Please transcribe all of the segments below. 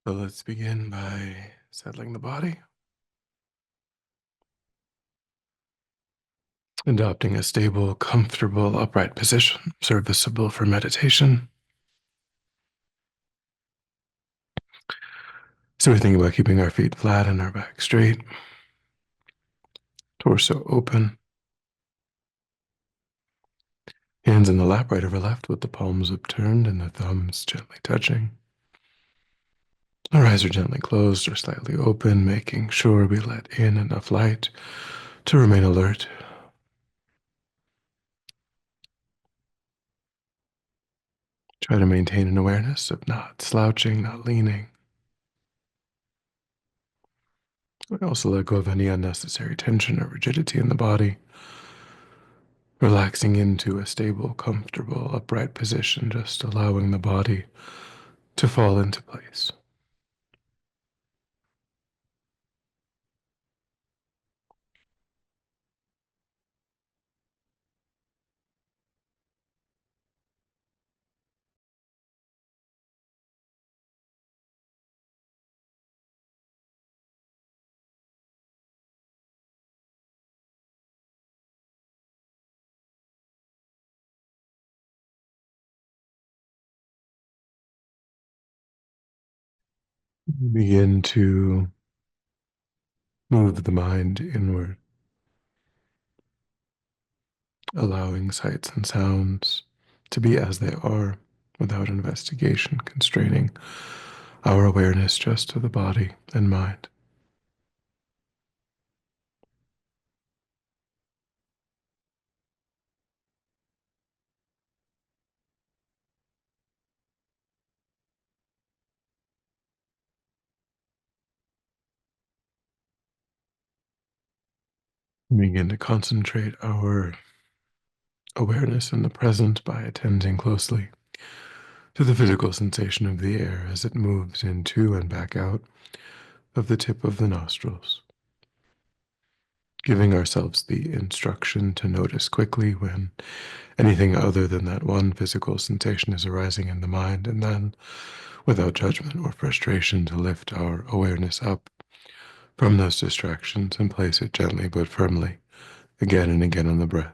So let's begin by settling the body, adopting a stable, comfortable, upright position, serviceable for meditation. So we think about keeping our feet flat and our back straight, torso open, hands in the lap, right over left, with the palms upturned and the thumbs gently touching. Our eyes are gently closed or slightly open, making sure we let in enough light to remain alert. Try to maintain an awareness of not slouching, not leaning. We also let go of any unnecessary tension or rigidity in the body, relaxing into a stable, comfortable, upright position, just allowing the body to fall into place. Begin to move the mind inward, allowing sights and sounds to be as they are without investigation, constraining our awareness just to the body and mind. Begin to concentrate our awareness in the present by attending closely to the physical sensation of the air as it moves into and back out of the tip of the nostrils, giving ourselves the instruction to notice quickly when anything other than that one physical sensation is arising in the mind, and then, without judgment or frustration, to lift our awareness up from those distractions and place it gently but firmly again and again on the breath.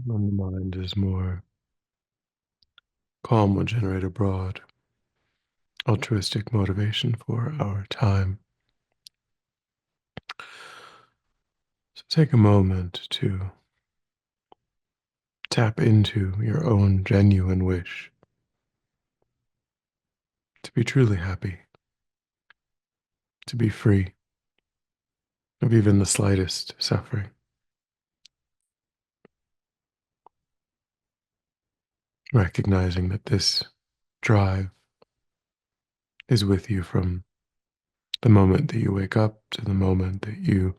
When the mind is more calm, will generate a broad altruistic motivation for our time. So take a moment to tap into your own genuine wish to be truly happy, to be free of even the slightest suffering, recognizing that this drive is with you from the moment that you wake up to the moment that you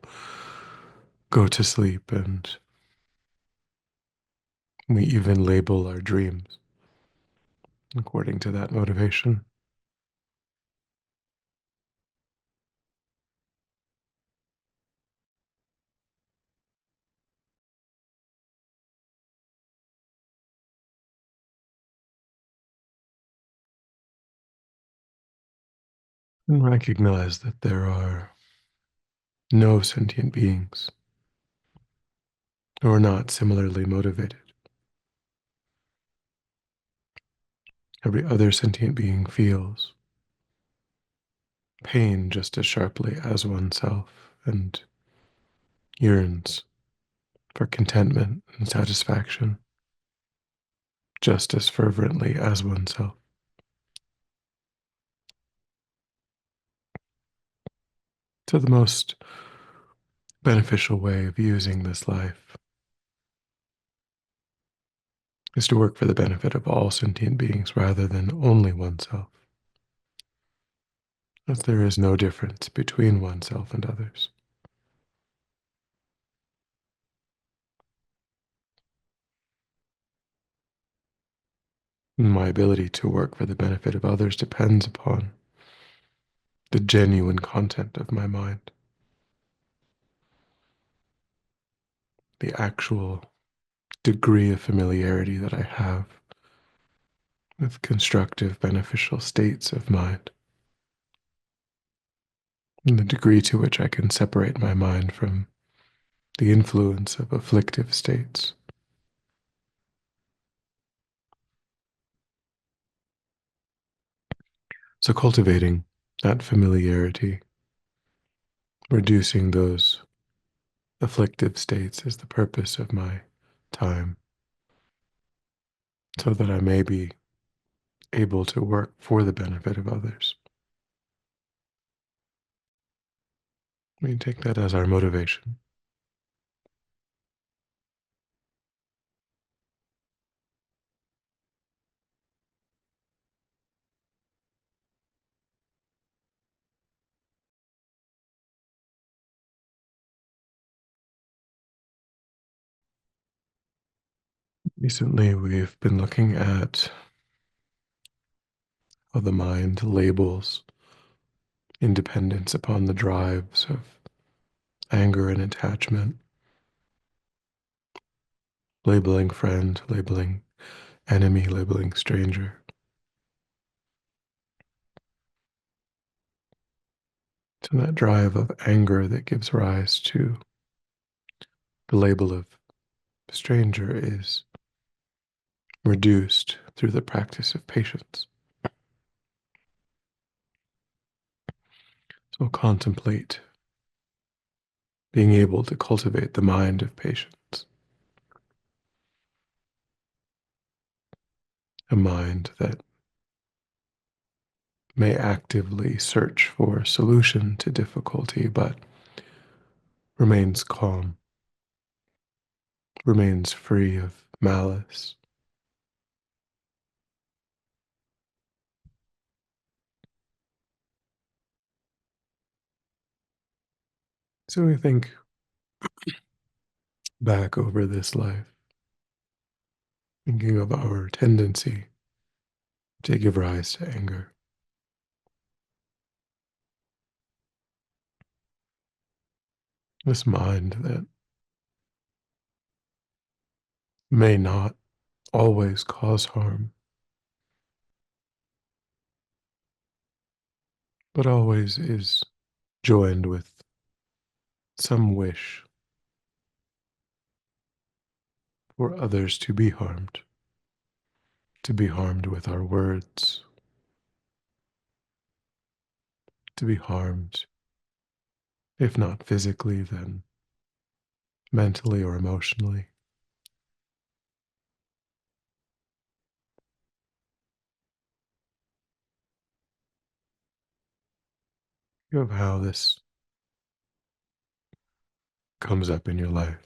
go to sleep, and we even label our dreams according to that motivation. And recognize that there are no sentient beings who are not similarly motivated. Every other sentient being feels pain just as sharply as oneself and yearns for contentment and satisfaction just as fervently as oneself. So, the most beneficial way of using this life is to work for the benefit of all sentient beings rather than only oneself, as there is no difference between oneself and others. My ability to work for the benefit of others depends upon the genuine content of my mind, the actual degree of familiarity that I have with constructive, beneficial states of mind, and the degree to which I can separate my mind from the influence of afflictive states. So, cultivating that familiarity, reducing those afflictive states is the purpose of my time, so that I may be able to work for the benefit of others. We take that as our motivation. Recently, we've been looking at how the mind labels independence upon the drives of anger and attachment, labeling friend, labeling enemy, labeling stranger. So that drive of anger that gives rise to the label of stranger is reduced through the practice of patience. So contemplate being able to cultivate the mind of patience, a mind that may actively search for solution to difficulty, but remains calm, remains free of malice. So we think back over this life, thinking of our tendency to give rise to anger, this mind that may not always cause harm, but always is joined with some wish for others to be harmed with our words, to be harmed, if not physically, then mentally or emotionally, of how this comes up in your life.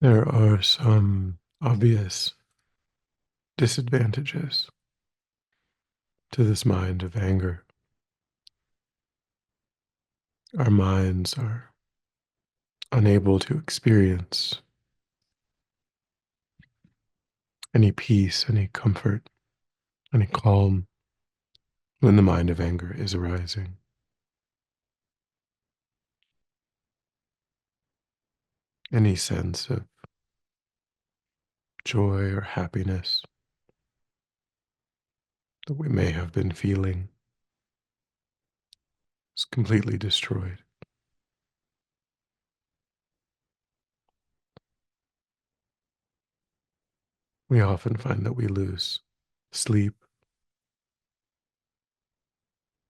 There are some obvious disadvantages to this mind of anger. Our minds are unable to experience any peace, any comfort, any calm when the mind of anger is arising. Any sense of joy or happiness that we may have been feeling is completely destroyed. We often find that we lose sleep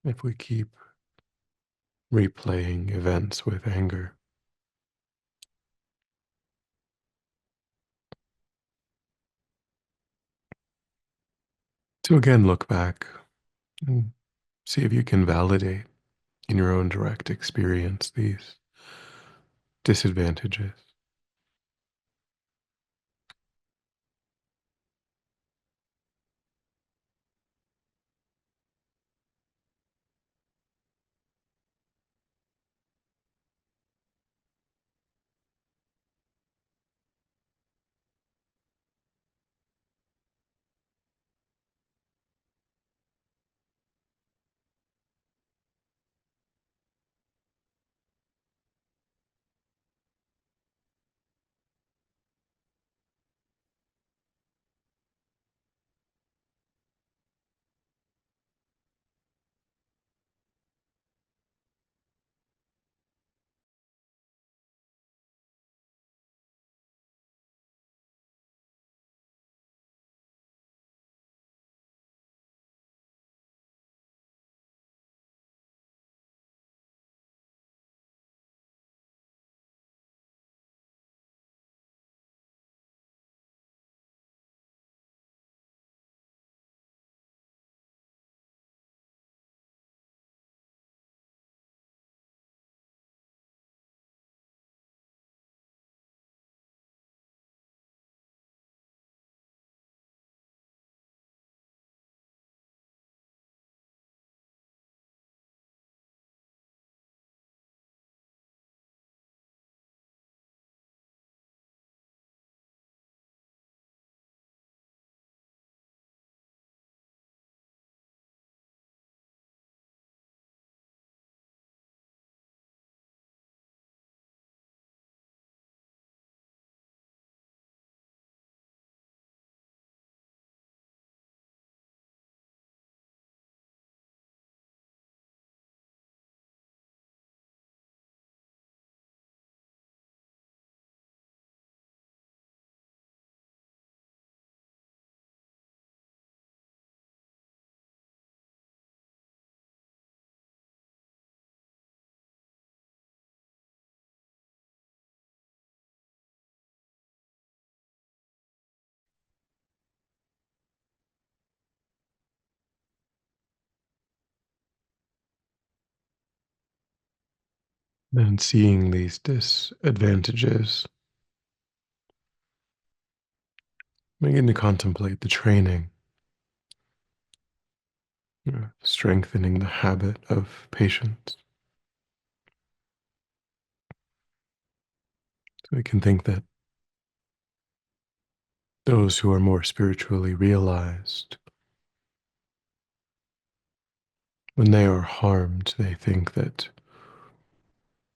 if we keep replaying events with anger. To again look back and see if you can validate in your own direct experience these disadvantages. Then seeing these disadvantages, begin to contemplate the training, strengthening the habit of patience. So we can think that those who are more spiritually realized, when they are harmed, they think that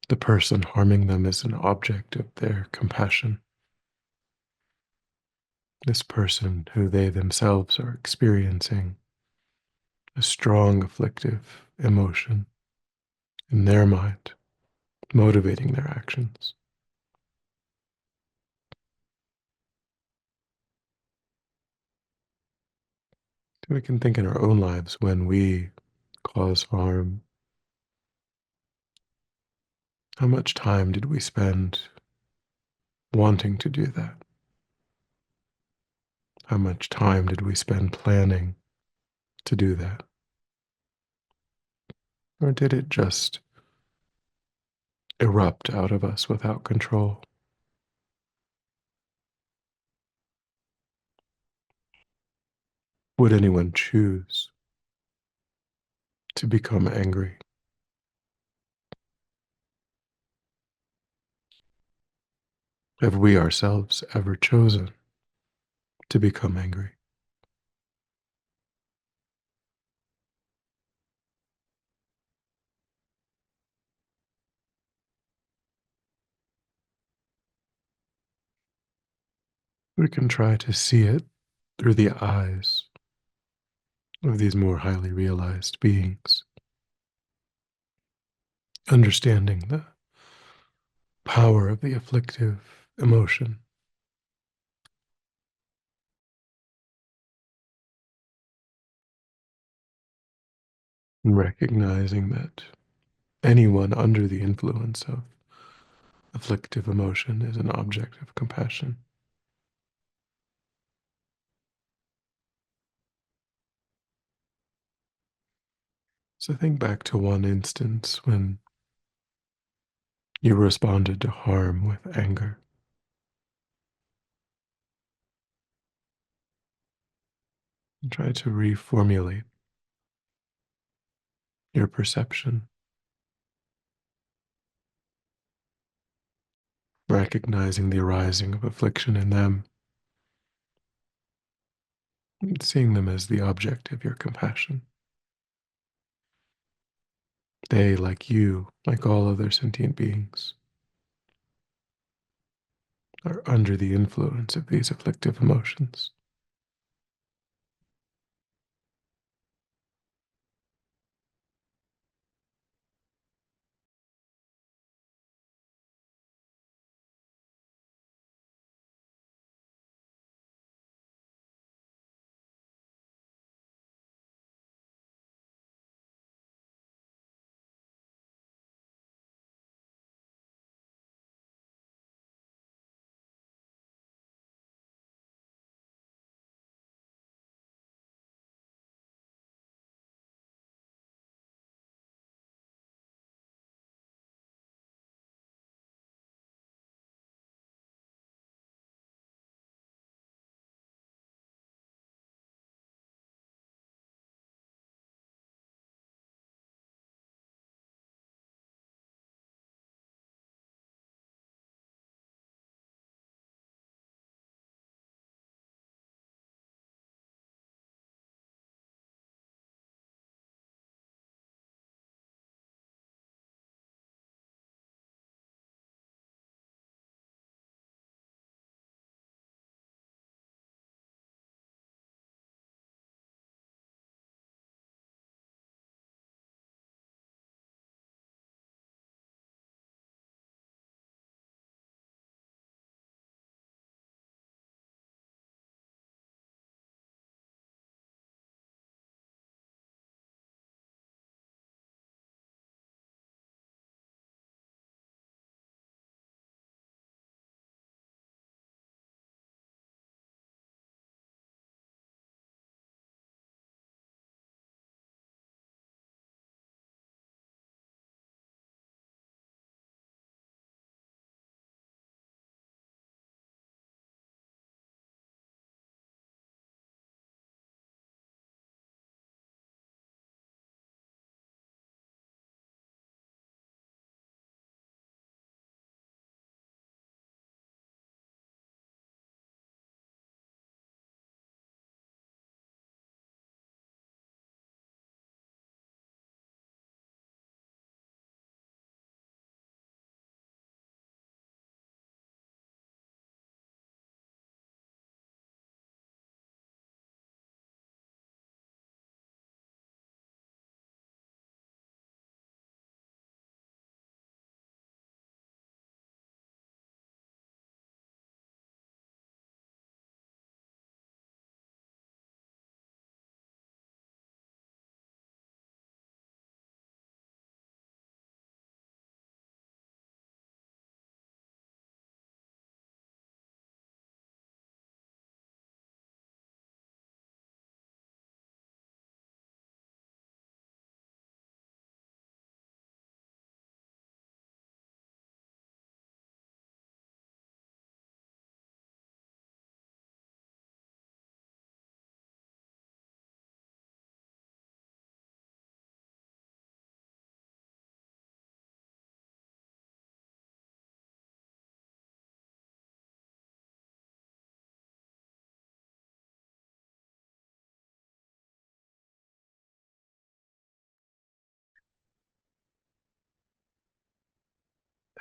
the person harming them is an object of their compassion. This person who they themselves are experiencing a strong afflictive emotion in their mind, motivating their actions. We can think in our own lives when we cause harm, how much time did we spend wanting to do that? How much time did we spend planning to do that? Or did it just erupt out of us without control? Would anyone choose to become angry? Have we ourselves ever chosen to become angry? We can try to see it through the eyes of these more highly realized beings, understanding the power of the afflictive emotion, and recognizing that anyone under the influence of afflictive emotion is an object of compassion. So think back to one instance when you responded to harm with anger, and try to reformulate your perception, recognizing the arising of affliction in them, and seeing them as the object of your compassion. They, like you, like all other sentient beings, are under the influence of these afflictive emotions.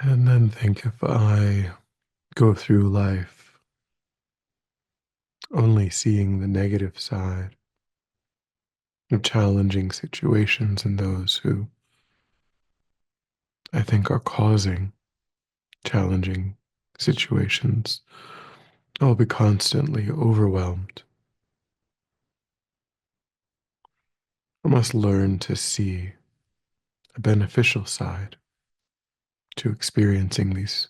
And then think, if I go through life only seeing the negative side of challenging situations and those who I think are causing challenging situations, I'll be constantly overwhelmed. I must learn to see a beneficial side to experiencing these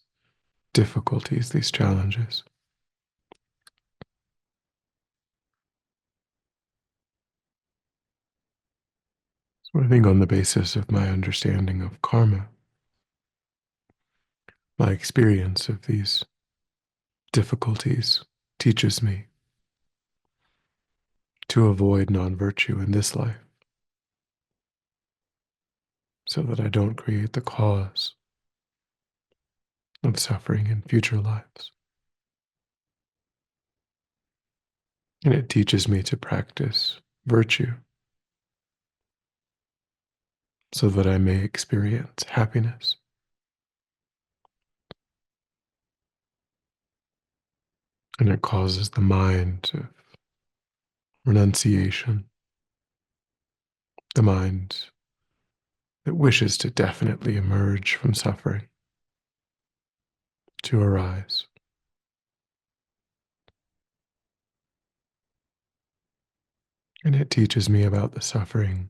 difficulties, these challenges. So I think on the basis of my understanding of karma, my experience of these difficulties teaches me to avoid non-virtue in this life so that I don't create the cause of suffering in future lives. And it teaches me to practice virtue so that I may experience happiness. And it causes the mind of renunciation, the mind that wishes to definitely emerge from suffering, to arise. And it teaches me about the suffering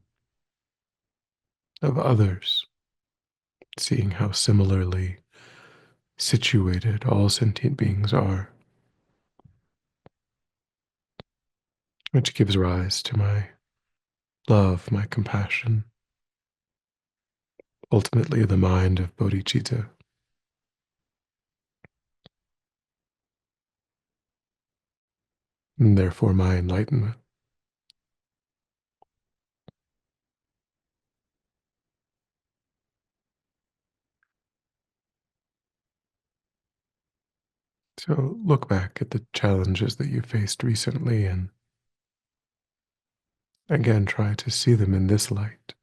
of others, seeing how similarly situated all sentient beings are, which gives rise to my love, my compassion, ultimately the mind of bodhicitta, and therefore my enlightenment. So look back at the challenges that you faced recently and again try to see them in this light.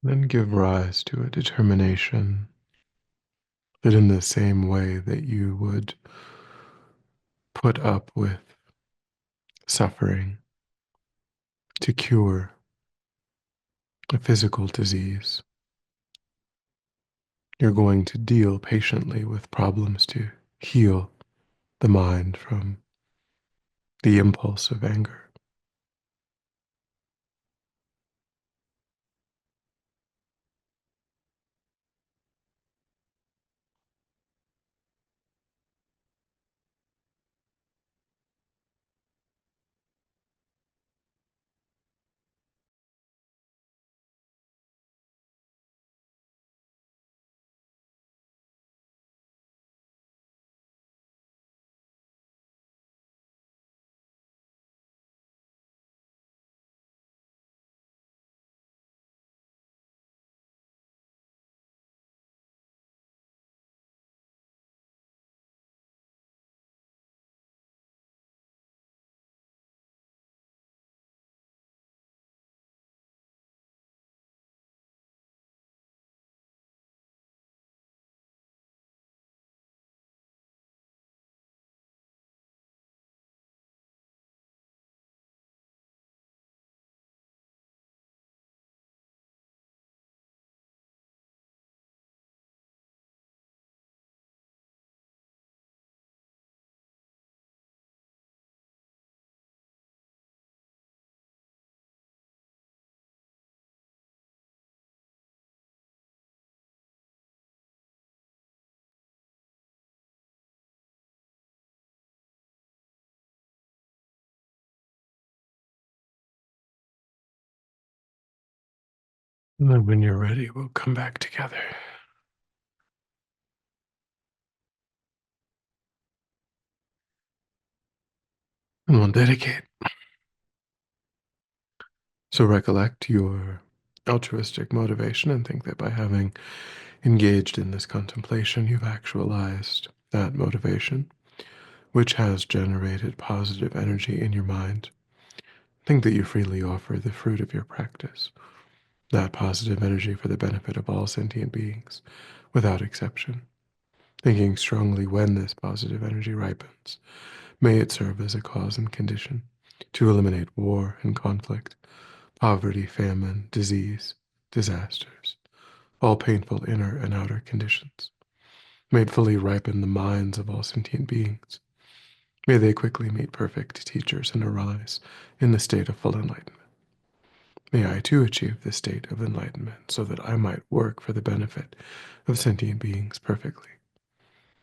Then give rise to a determination that in the same way that you would put up with suffering to cure a physical disease, you're going to deal patiently with problems to heal the mind from the impulse of anger. And then when you're ready, we'll come back together and we'll dedicate. So recollect your altruistic motivation and think that by having engaged in this contemplation, you've actualized that motivation, which has generated positive energy in your mind. Think that you freely offer the fruit of your practice, that positive energy for the benefit of all sentient beings, without exception. Thinking strongly when this positive energy ripens, may it serve as a cause and condition to eliminate war and conflict, poverty, famine, disease, disasters, all painful inner and outer conditions. May it fully ripen the minds of all sentient beings. May they quickly meet perfect teachers and arise in the state of full enlightenment. May I too achieve this state of enlightenment so that I might work for the benefit of sentient beings perfectly.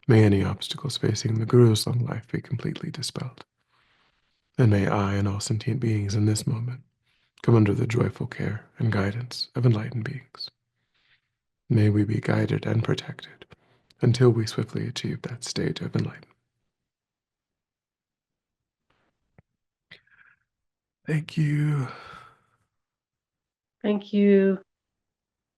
May any obstacles facing the Guru's long life be completely dispelled. And may I and all sentient beings in this moment come under the joyful care and guidance of enlightened beings. May we be guided and protected until we swiftly achieve that state of enlightenment. Thank you. Thank you.